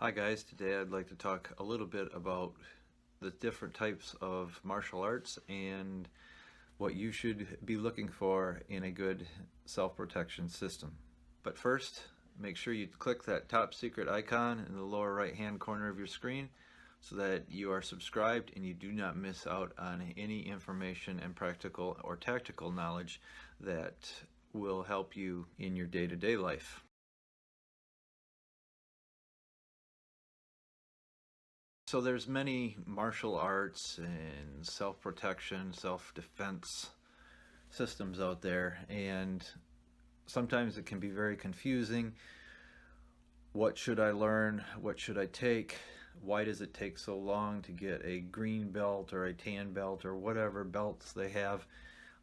Hi guys, today I'd like to talk a little bit about the different types of martial arts and what you should be looking for in a good self-protection system. But first, make sure you click that top secret icon in the lower right hand corner of your screen so that you are subscribed and you do not miss out on any information and practical or tactical knowledge that will help you in your day-to-day life. So there's many martial arts and self-protection, self-defense systems out there, and sometimes it can be very confusing. What should I learn? What should I take? Why does it take so long to get a green belt or a tan belt or whatever belts they have?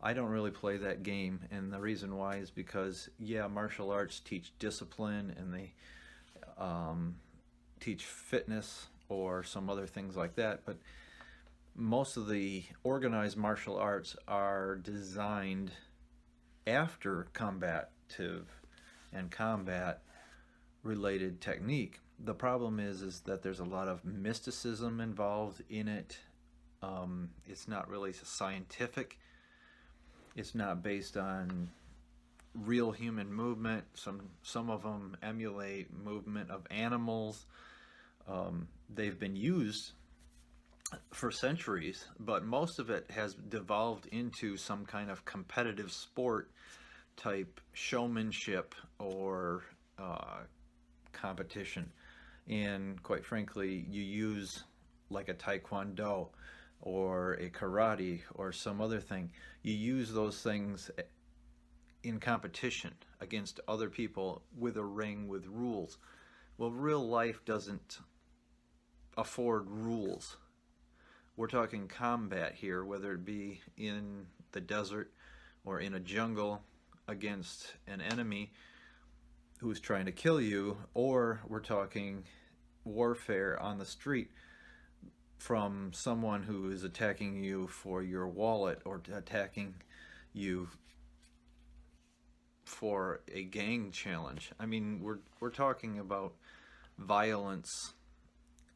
I don't really play that game, and the reason why is because, yeah, martial arts teach discipline and they teach fitness or some other things like that, but most of the organized martial arts are designed after combative and combat related technique. The problem is that there's a lot of mysticism involved in it. It's not really scientific. It's not based on real human movement. Some of them emulate movement of animals. They've been used for centuries, but most of it has devolved into some kind of competitive sport type showmanship or competition. And quite frankly, you use like a taekwondo or a karate or some other thing. You use those things in competition against other people with a ring with rules. Well, real life doesn't afford rules. We're talking combat here, whether it be in the desert or in a jungle against an enemy who's trying to kill you, or we're talking warfare on the street from someone who is attacking you for your wallet or attacking you for a gang challenge. I mean, we're talking about violence.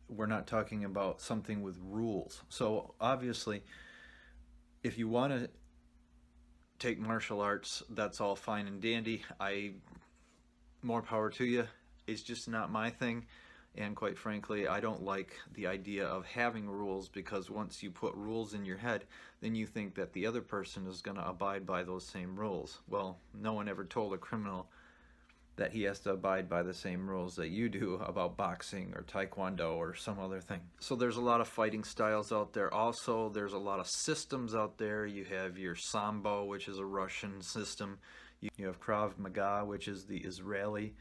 We're not talking about something with rules. So obviously, if you want to take martial arts, that's all fine and dandy. More power to you. It's just not my thing. And quite frankly, I don't like the idea of having rules, because once you put rules in your head, then you think that the other person is going to abide by those same rules. Well, no one ever told a criminal that he has to abide by the same rules that you do about boxing or taekwondo or some other thing. So there's a lot of fighting styles out there. Also, there's a lot of systems out there. You have your Sambo, which is a Russian system. You have Krav Maga, which is the Israeli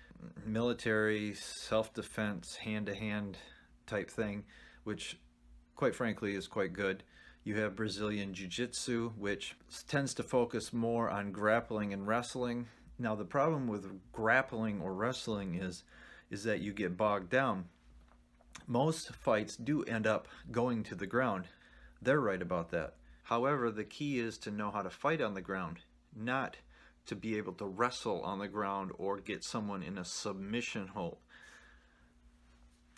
military self-defense, hand-to-hand type thing, which quite frankly is quite good. You have Brazilian Jiu-Jitsu, which tends to focus more on grappling and wrestling. Now, the problem with grappling or wrestling is that you get bogged down. Most fights do end up going to the ground. They're right about that. However, the key is to know how to fight on the ground, not to be able to wrestle on the ground or get someone in a submission hold.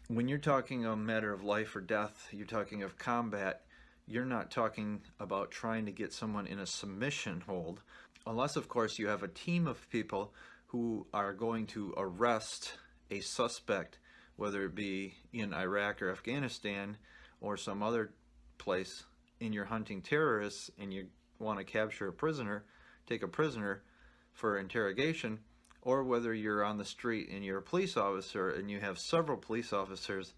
When you're talking a matter of life or death, you're talking of combat, you're not talking about trying to get someone in a submission hold, unless of course you have a team of people who are going to arrest a suspect, whether it be in Iraq or Afghanistan or some other place, and you're hunting terrorists and you want to capture a prisoner, take a prisoner for interrogation, or whether you're on the street and you're a police officer and you have several police officers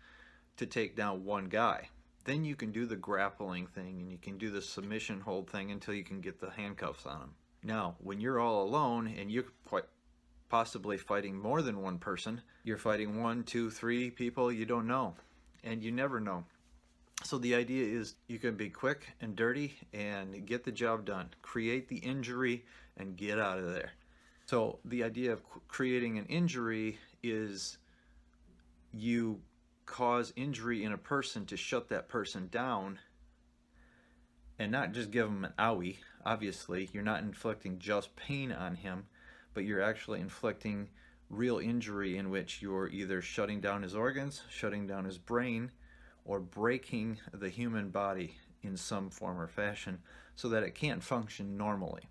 to take down one guy. Then you can do the grappling thing and you can do the submission hold thing until you can get the handcuffs on him. Now, when you're all alone and you're quite possibly fighting more than one person, you're fighting 1, 2, 3 people, you don't know, and you never know. So the idea is you can be quick and dirty and get the job done. Create the injury and get out of there. So the idea of creating an injury is you cause injury in a person to shut that person down and not just give him an owie. Obviously, you're not inflicting just pain on him, but you're actually inflicting real injury in which you're either shutting down his organs, shutting down his brain, or breaking the human body in some form or fashion so that it can't function normally.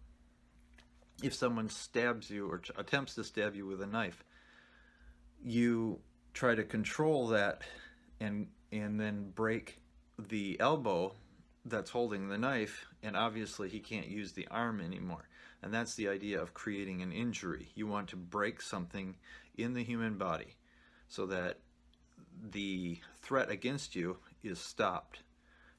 If someone stabs you or attempts to stab you with a knife, you try to control that and then break the elbow that's holding the knife, and obviously he can't use the arm anymore. And that's the idea of creating an injury. You want to break something in the human body so that the threat against you is stopped,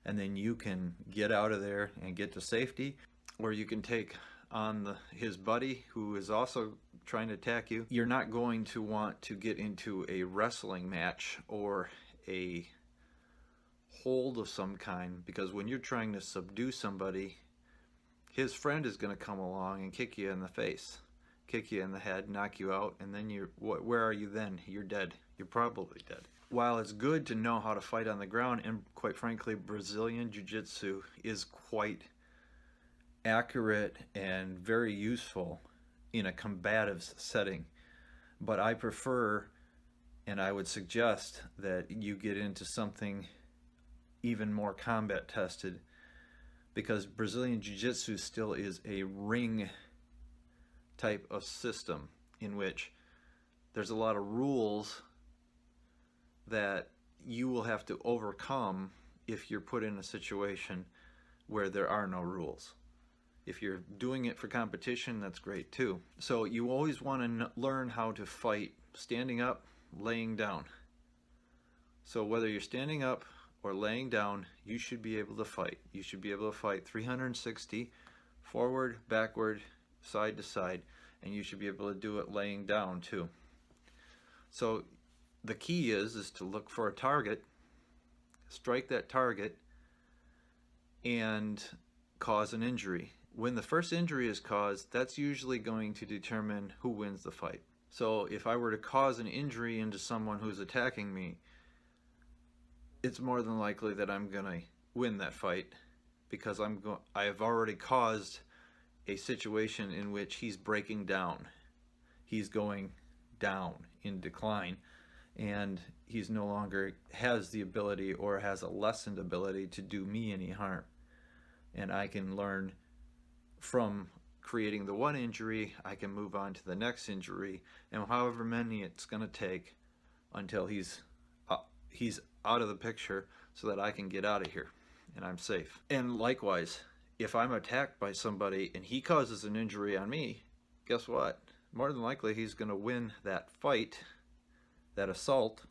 and then you can get out of there and get to safety, or you can take on his buddy who is also trying to attack you. You're not going to want to get into a wrestling match or a hold of some kind, because when you're trying to subdue somebody, his friend is going to come along and kick you in the face, kick you in the head, knock you out, and then where are you then? You're dead. You're probably dead. While it's good to know how to fight on the ground, and quite frankly, Brazilian Jiu-Jitsu is quite accurate and very useful in a combative setting, but I prefer, and I would suggest, that you get into something even more combat tested, because Brazilian Jiu-Jitsu still is a ring type of system in which there's a lot of rules that you will have to overcome if you're put in a situation where there are no rules. If you're doing it for competition, that's great too. So you always want to learn how to fight standing up, laying down. So whether you're standing up or laying down, you should be able to fight. You should be able to fight 360, forward, backward, side to side, and you should be able to do it laying down too. So the key is to look for a target, strike that target, and cause an injury. When the first injury is caused, that's usually going to determine who wins the fight. So if I were to cause an injury into someone who's attacking me, it's more than likely that I'm going to win that fight, because I have already caused a situation in which he's breaking down. He's going down in decline, and he's no longer has the ability or has a lessened ability to do me any harm. And I can learn from creating the one injury, I can move on to the next injury, and however many it's going to take until he's out of the picture, so that I can get out of here and I'm safe. And likewise, if I'm attacked by somebody and he causes an injury on me, guess what? More than likely he's going to win that fight, that assault,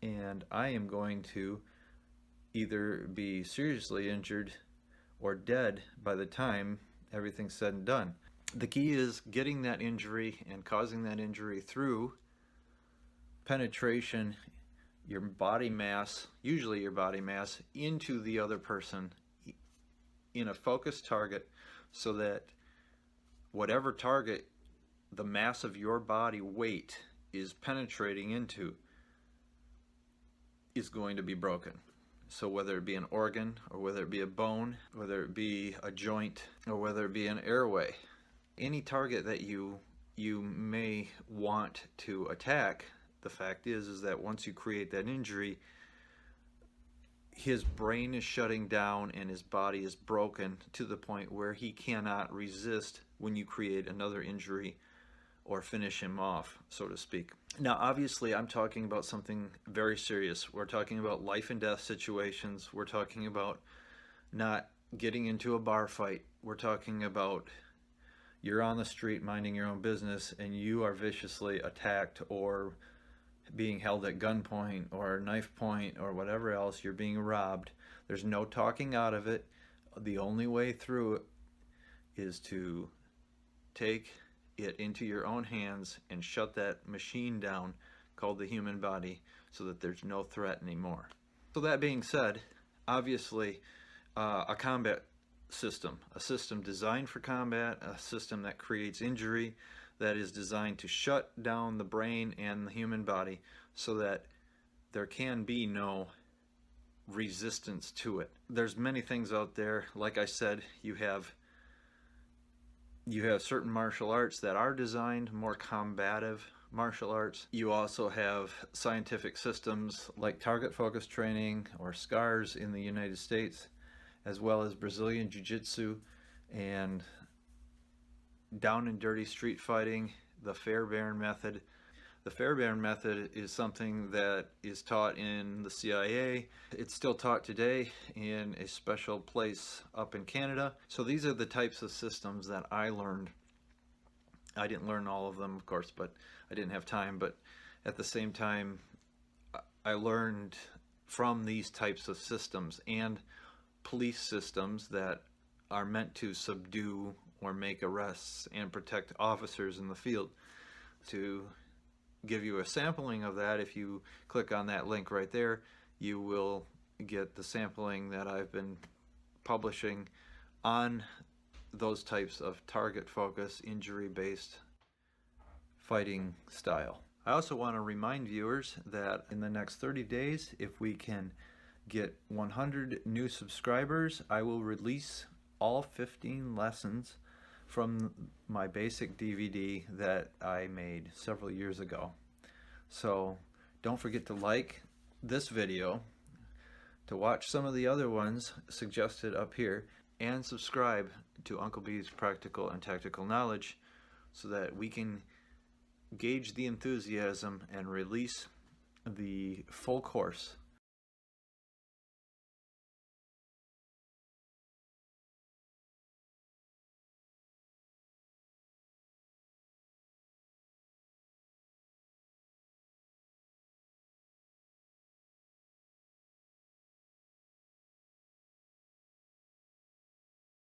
and I am going to either be seriously injured or dead by the time everything's said and done. The key is getting that injury and causing that injury through penetration, your body mass, usually your body mass, into the other person in a focused target, so that whatever target the mass of your body weight is penetrating into is going to be broken. So whether it be an organ, or whether it be a bone, whether it be a joint, or whether it be an airway, any target that you may want to attack, the fact is that once you create that injury, his brain is shutting down and his body is broken to the point where he cannot resist when you create another injury or finish him off, so to speak. Now, obviously, I'm talking about something very serious. We're talking about life and death situations. We're talking about not getting into a bar fight. We're talking about you're on the street minding your own business and you are viciously attacked or being held at gunpoint or knife point or whatever else. You're being robbed. There's no talking out of it. The only way through it is to take it into your own hands and shut that machine down called the human body, so that there's no threat anymore. So that being said, obviously a combat system, a system designed for combat, a system that creates injury, that is designed to shut down the brain and the human body so that there can be no resistance to it. There's many things out there. Like I said, you have certain martial arts that are designed more combative, martial arts. You also have scientific systems like target focus training or SCARS in the United States, as well as Brazilian Jiu-Jitsu and down and dirty street fighting, the Fairbairn method. The Fairbairn method is something that is taught in the CIA. It's still taught today in a special place up in Canada. So these are the types of systems that I learned. I didn't learn all of them, of course, but I didn't have time. But at the same time, I learned from these types of systems and police systems that are meant to subdue or make arrests and protect officers in the field. To give you a sampling of that, if you click on that link right there, you will get the sampling that I've been publishing on those types of target focus, injury based fighting style. I also want to remind viewers that in the next 30 days, if we can get 100 new subscribers, I will release all 15 lessons from my basic DVD that I made several years ago. So don't forget to like this video, to watch some of the other ones suggested up here, and subscribe to Uncle B's Practical and Tactical Knowledge so that we can gauge the enthusiasm and release the full course